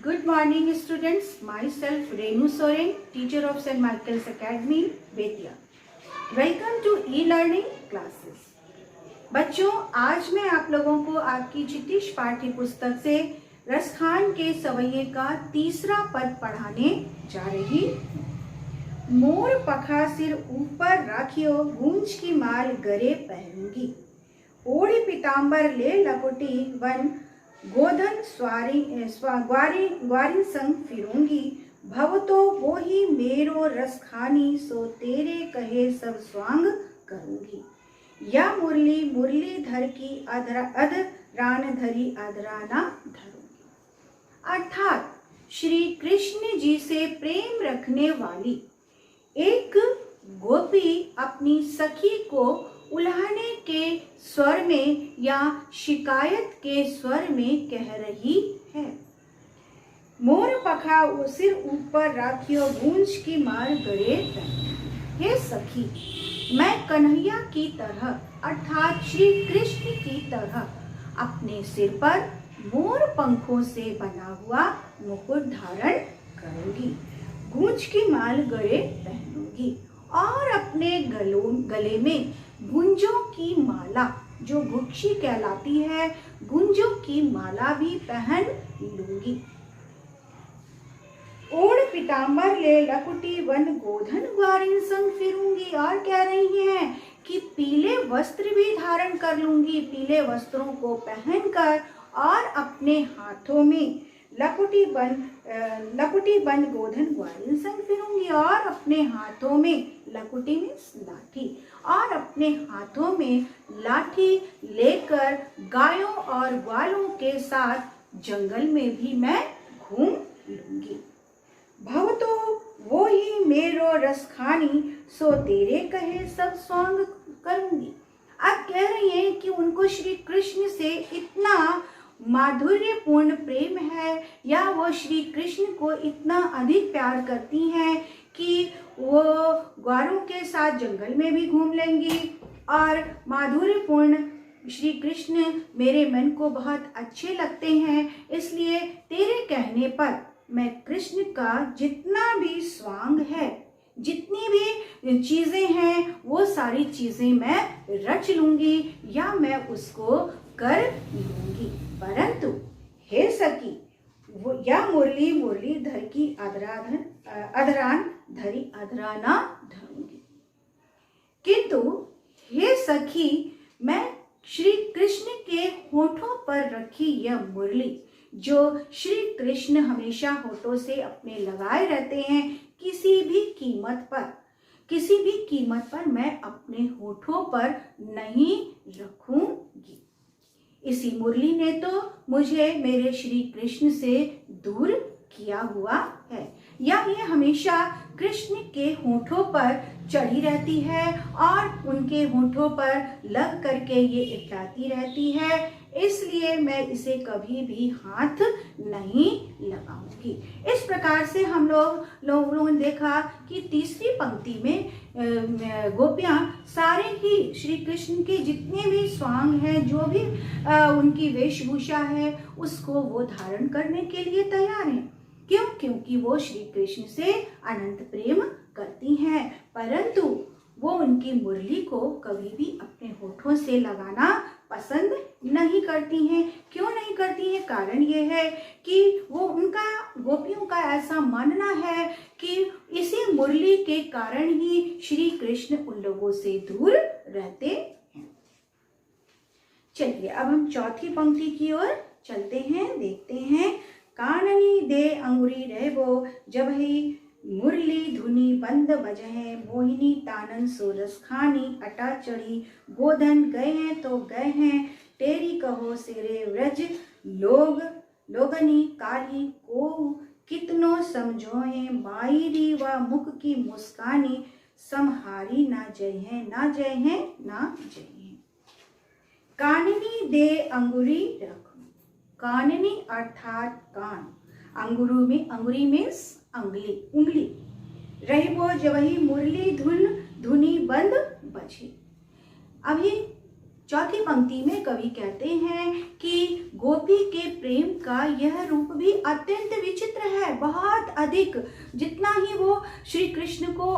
Good morning students, myself Renu Soren, teacher of St. Michael's Academy, Betia. Welcome to e-learning classes. बच्चों, आज मैं आप लोगों को आपकी चितिश पाठ्य पुस्तक से रसखान के सवैये का तीसरा पद पढ़ाने जा रही हूँ। मोर पखा सिर ऊपर राखियो, गूंज की माल गरे पहनूंगी। ओढ़ी पीताम्बर ले लपटी वन, गोधन ग्वारी संग फिरूंगी। भव तो वो ही मेरो रसखानी, सो तेरे कहे सब स्वांग करूंगी। या मुरली मुरली धर की अधरान धरी अधराना धरूंगी। अर्थात श्री कृष्ण जी से प्रेम रखने वाली एक गोपी अपनी सखी को उल्हाने के स्वर में या शिकायत के स्वर में कह रही है। मोर पखा सिर ऊपर राखियो, गूंज की मार गरे। हे सखी, मैं कन्हैया की तरह अर्थात श्री कृष्ण की तरह अपने सिर पर मोर पंखों से बना हुआ मुकुट धारण करूंगी, गूंज की माल गले पहनूंगी और अपने गले में गुंजों की माला, जो गुच्छी कहलाती है, गुंजों की माला भी पहन लूंगी। ओढ़ पीताम्बर ले लकुटी वन, गोधन ग्वारिन संग फिरूंगी। और कह रही हैं कि पीले वस्त्र भी धारण कर लूंगी, पीले वस्त्रों को पहनकर और अपने हाथों में लकुटी बन गोधन ग्वारिन संग फिरूंगी और अपने हाथों में लकुटी में लाठी और अपने हाथों में लाठी लेकर गायों और ग्वालों के साथ जंगल में भी मैं घूम लूंगी। भव तो वो ही मेरो रसखानी, सो तेरे कहे सब स्वांग करूंगी। अब कह रही हैं कि उनको श्री कृष्ण से इतना माधुर्यपूर्ण प्रेम है या वो श्री कृष्ण को इतना अधिक प्यार करती हैं कि वो ग्वारों के साथ जंगल में भी घूम लेंगी और माधुर्यपूर्ण श्री कृष्ण मेरे मन को बहुत अच्छे लगते हैं, इसलिए तेरे कहने पर मैं कृष्ण का जितना भी स्वांग है, जितनी भी चीज़ें हैं, वो सारी चीज़ें मैं रच लूंगी या मैं उसको कर लूंगी। परंतु हे सखी, वो या मुरली मुरली धर की अधरान धरी अधराना धरूंगी। किंतु हे सखी, मैं श्री कृष्ण के होठों पर रखी यह मुरली, जो श्री कृष्ण हमेशा होठों से अपने लगाए रहते हैं, किसी भी कीमत पर मैं अपने होठों पर नहीं रखूंगी। इसी मुरली ने तो मुझे मेरे श्री कृष्ण से दूर किया हुआ है, या ये हमेशा कृष्ण के होठों पर चढ़ी रहती है और उनके होठों पर लग करके ये इटलाती रहती है, इसलिए मैं इसे कभी भी हाथ नहीं लगाऊंगी। इस प्रकार से हम लोगों ने देखा कि तीसरी पंक्ति में गोपियां सारे ही श्री कृष्ण के जितने भी स्वांग हैं, जो भी उनकी वेशभूषा है, उसको वो धारण करने के लिए तैयार हैं। क्यों? क्योंकि वो श्री कृष्ण से अनंत प्रेम करती हैं, परंतु वो उनकी मुरली को कभी भी अपने होठों से लगाना पसंद नहीं करती हैं। क्यों नहीं करती हैं? कारण ये है कि वो उनका गोपियों का ऐसा मानना है कि इसी मुरली के कारण ही श्री कृष्ण उन लोगों से दूर रहते हैं। चलिए अब हम चौथी पंक्ति की ओर चलते हैं, देखते हैं। काननी दे अंगुरी रहबो, जब ही मुरली धुनी बंद बजहे, मोहिनी तानन सो रसखानी, अटा चढ़ी गोधन गए हैं तो गए हैं, तेरी कहो सिरे व्रज लोगनी काली को कितनो समझोहे, मायरी व मुख की मुस्कानी, समहारी ना जय है ना जय है ना जय है। काननी दे अंगुरी रखो। काननी अर्थात कान, अंगुरी में उंगली। रहबो जब ही मुरली धुनी बंद बजे। अभी चौथी पंक्ति में कवि कहते हैं कि गोपी के प्रेम का यह रूप भी अत्यंत विचित्र है, बहुत अधिक। जितना ही वो श्री कृष्ण को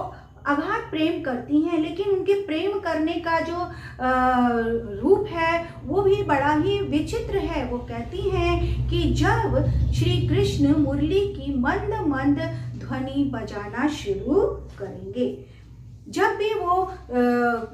अगाध प्रेम करती हैं, लेकिन उनके प्रेम करने का जो रूप है वो भी बड़ा ही विचित्र है। वो कहती हैं कि जब श्री कृष्ण मुरली की मंद मंद ध्वनि बजाना शुरू करेंगे, जब भी वो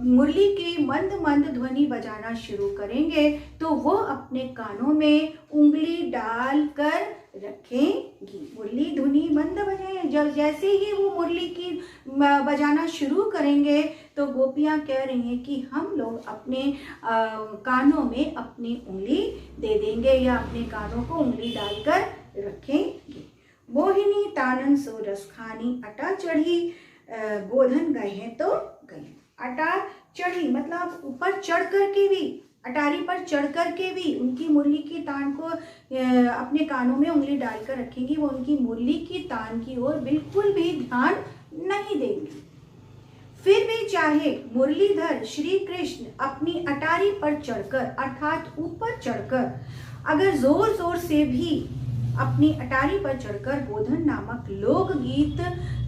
मुरली की मंद मंद ध्वनि बजाना शुरू करेंगे तो वो अपने कानों में उंगली डालकर रखेंगी। मुरली धुनी मंद बजाएं, जब जैसे ही वो मुरली की बजाना शुरू करेंगे तो गोपियां कह रही हैं कि हम लोग अपने कानों में अपनी उंगली दे देंगे या अपने कानों को उंगली डालकर रखेंगे। मोहिनी तानन सो रसखानी, अटा चढ़ी गोधन गए हैं तो गए। अटा चढ़ी मतलब ऊपर चढ़ करके भी, अटारी पर चढ़ करके भी उनकी मुरली की तान को अपने कानों में उंगली डालकर रखेंगी। वो उनकी मुरली की तान की ओर बिल्कुल भी ध्यान नहीं देंगी। फिर भी चाहे मुरलीधर श्री कृष्ण अपनी अटारी पर चढ़कर अर्थात ऊपर चढ़कर अगर जोर जोर से भी अपनी अटारी पर चढ़कर गोधन नामक लोकगीत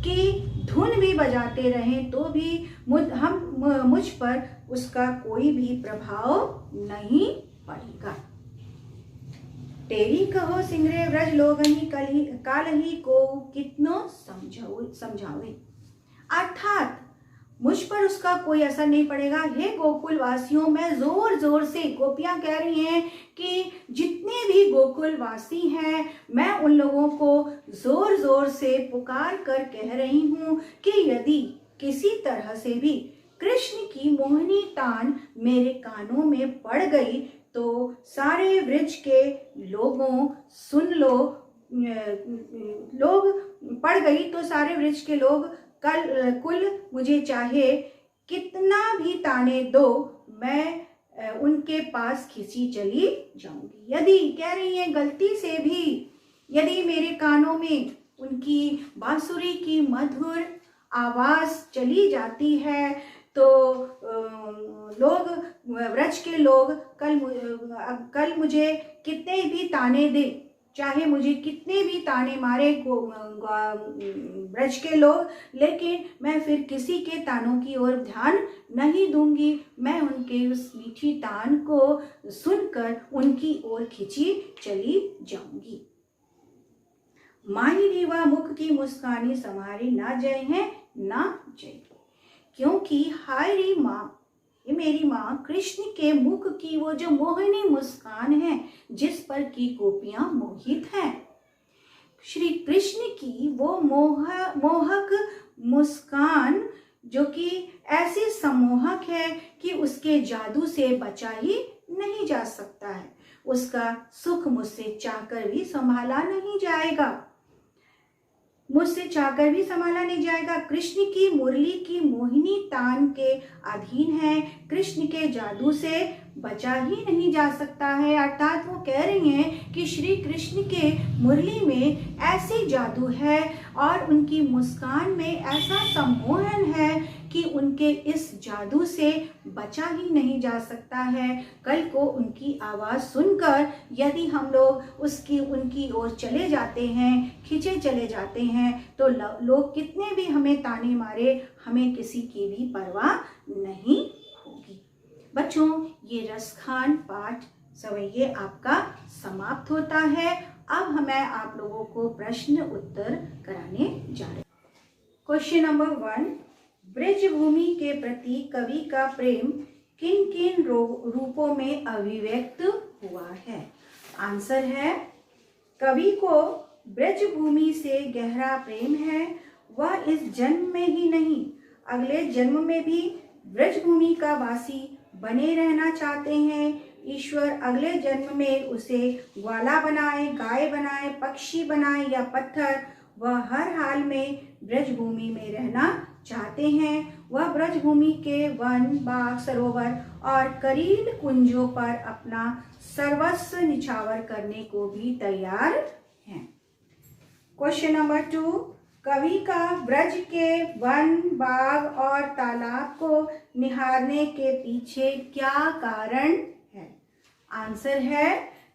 की धुन भी बजाते रहें तो भी मुझ पर उसका कोई भी प्रभाव नहीं पड़ेगा। तेरी कहो सिंगरे व्रज लोगनी कालही को कितनो समझावे, अर्थात मुझ पर उसका कोई असर नहीं पड़ेगा। हे गोकुल वासियों, मैं जोर जोर से, गोपियां कह रही हैं कि जितने भी गोकुल वासी हैं मैं उन लोगों को जोर जोर से पुकार कर कह रही हूँ कि यदि किसी तरह से भी कृष्ण की मोहिनी तान मेरे कानों में पड़ गई तो सारे व्रज के लोगों सुन लो, लोग पड़ गई तो सारे व्रज के लोग कुल मुझे चाहे कितना भी ताने दो, मैं उनके पास खिंची चली जाऊंगी। यदि कह रही है गलती से भी यदि मेरे कानों में उनकी बांसुरी की मधुर आवाज चली जाती है तो लोग, व्रज के लोग कल मुझे कितने भी ताने दे, चाहे मुझे कितने भी ताने मारे ब्रज के लोग, लेकिन मैं फिर किसी के तानों की ओर ध्यान नहीं दूंगी। मैं उनके उस मीठी तान को सुनकर उनकी ओर खिंची चली जाऊंगी। माही रीवा मुख की मुस्कानी समारी, ना जय है ना जय, क्योंकि हाय री माँ, ये मेरी माँ कृष्ण के मुख की वो जो मोहिनी मुस्कान है जिस पर की गोपियां मोहित हैं, श्री कृष्ण की वो मोहक मुस्कान जो कि ऐसी सम्मोहक है कि उसके जादू से बचा ही नहीं जा सकता है। उसका सुख मुझसे चाहकर भी संभाला नहीं जाएगा, मुझसे चाहकर भी संभाला नहीं जाएगा। कृष्ण की मुरली की मोहिनी तान के अधीन है, कृष्ण के जादू से बचा ही नहीं जा सकता है। अर्थात वो कह रही हैं कि श्री कृष्ण के मुरली में ऐसी जादू है और उनकी मुस्कान में ऐसा सम्मोहन है कि उनके इस जादू से बचा ही नहीं जा सकता है। कल को उनकी आवाज़ सुनकर यदि हम लोग उनकी ओर चले जाते हैं, खींचे चले जाते हैं तो लोग कितने भी हमें ताने मारे, हमें किसी की भी परवाह नहीं होगी। बच्चों, ये रसखान पाठ सवैये आपका समाप्त होता है। अब मैं आप लोगों को प्रश्न उत्तर कराने जा रही हूँ। क्वेश्चन नंबर 1, ब्रज भूमि के प्रति कवि का प्रेम किन किन रूपों में अभिव्यक्त हुआ है? आंसर है, कवि को ब्रज भूमि से गहरा प्रेम है। वह इस जन्म में ही नहीं अगले जन्म में भी ब्रज भूमि का वासी बने रहना चाहते हैं। ईश्वर अगले जन्म में उसे ग्वाला बनाए, गाय बनाए, पक्षी बनाए या पत्थर, वह हर हाल में ब्रज भूमि में रहना चाहते हैं। वह ब्रज भूमि के वन, बाग, सरोवर और करील कुंजों पर अपना सर्वस्व निछावर करने को भी तैयार हैं। क्वेश्चन नंबर 2, कवि का ब्रज के वन, बाग और तालाब को निहारने के पीछे क्या कारण है? आंसर है,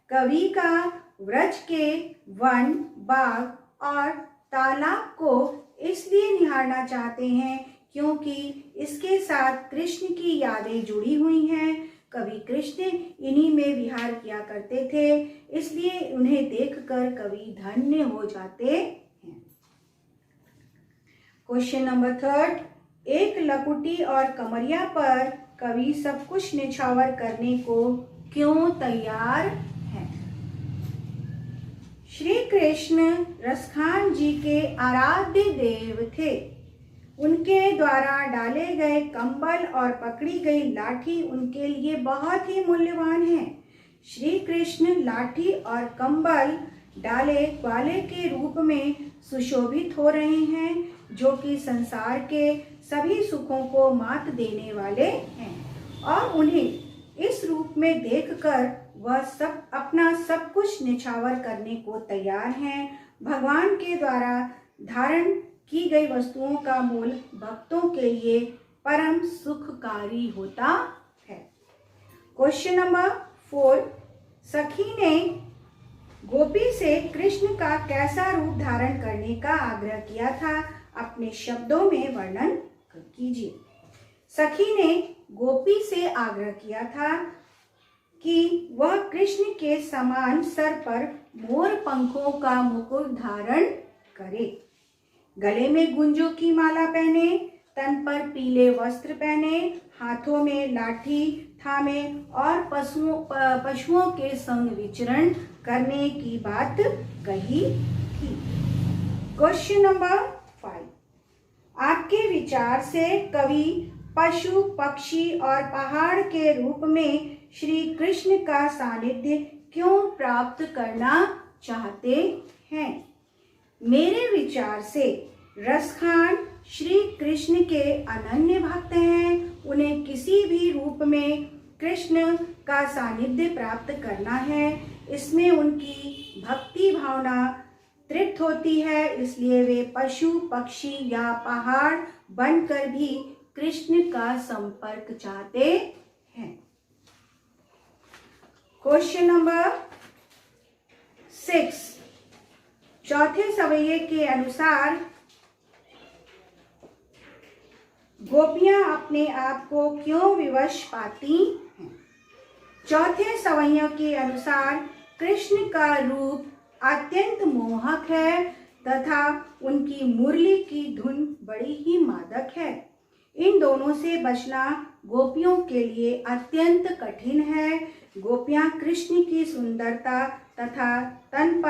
कवि का ब्रज के वन, बाग और तालाब को इसलिए निहारना चाहते हैं क्योंकि इसके साथ कृष्ण की यादें जुड़ी हुई हैं। कवि कृष्ण इन्हीं में विहार किया करते थे, इसलिए उन्हें देखकर कवि धन्य हो जाते हैं। क्वेश्चन नंबर 3, एक लकुटी और कमरिया पर कवि सब कुछ निछावर करने को क्यों तैयार है? श्री कृष्ण रसखान जी के आराध्य देव थे। उनके द्वारा डाले गए कंबल और पकड़ी गई लाठी उनके लिए बहुत ही मूल्यवान है। श्री कृष्ण लाठी और कंबल डाले ग्वाले के रूप में सुशोभित हो रहे हैं, जो कि संसार के सभी सुखों को मात देने वाले हैं, और उन्हें इस रूप में देखकर वह सब अपना सब कुछ निछावर करने को तैयार हैं। भगवान के द्वारा धारण की गई वस्तुओं का मूल भक्तों के लिए परम सुखकारी होता है। क्वेश्चन नंबर 4, सखी ने गोपी से कृष्ण का कैसा रूप धारण करने का आग्रह किया था? अपने शब्दों में वर्णन कीजिए। सखी ने गोपी से आग्रह किया था कि वह कृष्ण के समान सर पर मोर पंखों का मुकुट धारण करे, गले में गुंजों की माला पहने, तन पर पीले वस्त्र पहने, हाथों में लाठी थामे और पशुओं के संग विचरण करने की बात कही थी। क्वेश्चन नंबर 5, आपके विचार से कवि पशु, पक्षी और पहाड़ के रूप में श्री कृष्ण का सानिध्य क्यों प्राप्त करना चाहते हैं? मेरे विचार से रसखान श्री कृष्ण के अनन्य भक्त हैं। उन्हें किसी भी रूप में कृष्ण का सानिध्य प्राप्त करना है। इसमें उनकी भक्ति भावना तृप्त होती है, इसलिए वे पशु, पक्षी या पहाड़ बनकर भी कृष्ण का संपर्क चाहते हैं। क्वेश्चन नंबर 6, चौथे सवैये के अनुसार गोपियां अपने आप को क्यों विवश पाती हैं? चौथे सवैयों के अनुसार कृष्ण का रूप अत्यंत मोहक है तथा उनकी मुरली की धुन बड़ी ही मादक है। इन दोनों से बचना गोपियों के लिए अत्यंत कठिन है। गोपियां कृष्ण की सुंदरता तथा तान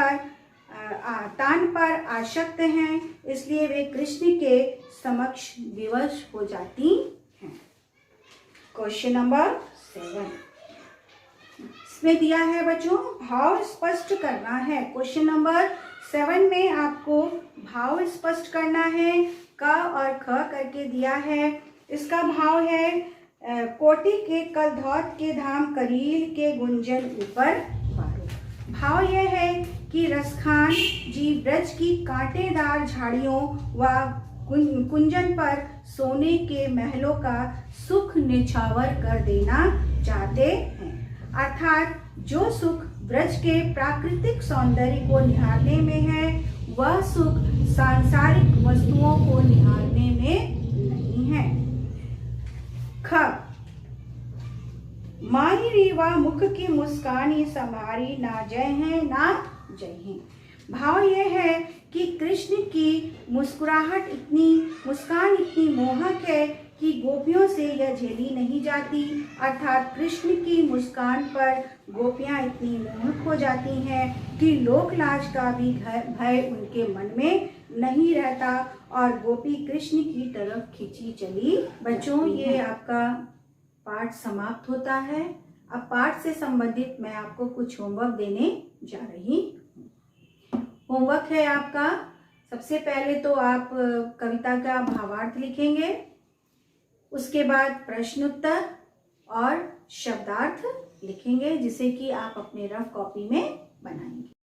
पर आसक्त हैं, इसलिए वे कृष्ण के समक्ष विवश हो जाती हैं। क्वेश्चन नंबर 7, इसमें दिया है बच्चों, भाव स्पष्ट करना है। क्वेश्चन नंबर 7 में आपको भाव स्पष्ट करना है। क और ख करके दिया है। इसका भाव है, कोटि के कलधौत के धाम करील के गुंजन ऊपर बारो। भाव यह है कि रसखान जी ब्रज की कांटेदार झाड़ियों व कुंजन पर सोने के महलों का सुख निछावर कर देना चाहते हैं, अर्थात जो सुख ब्रज के प्राकृतिक सौंदर्य को निहारने में है, वह सुख सांसारिक वस्तुओं को निहारने में नहीं है। ख, माही रीवा मुख की मुस्कानी समारी, ना जय है ना जय है। भाव यह है कि कृष्ण की मुस्कुराहट मुस्कान इतनी मोहक है कि गोपियों से यह झेली नहीं जाती, अर्थात कृष्ण की मुस्कान पर गोपियां इतनी मोहक हो जाती हैं कि लोक लाज का भी भय उनके मन में नहीं रहता और गोपी कृष्ण की तरफ खिंची चली। बच्चों, ये आपका पाठ समाप्त होता है। अब पाठ से संबंधित मैं आपको कुछ होमवर्क देने जा रही हूँ। होमवर्क है आपका, सबसे पहले तो आप कविता का भावार्थ लिखेंगे, उसके बाद प्रश्न उत्तर और शब्दार्थ लिखेंगे, जिसे कि आप अपने रफ कॉपी में बनाएंगे।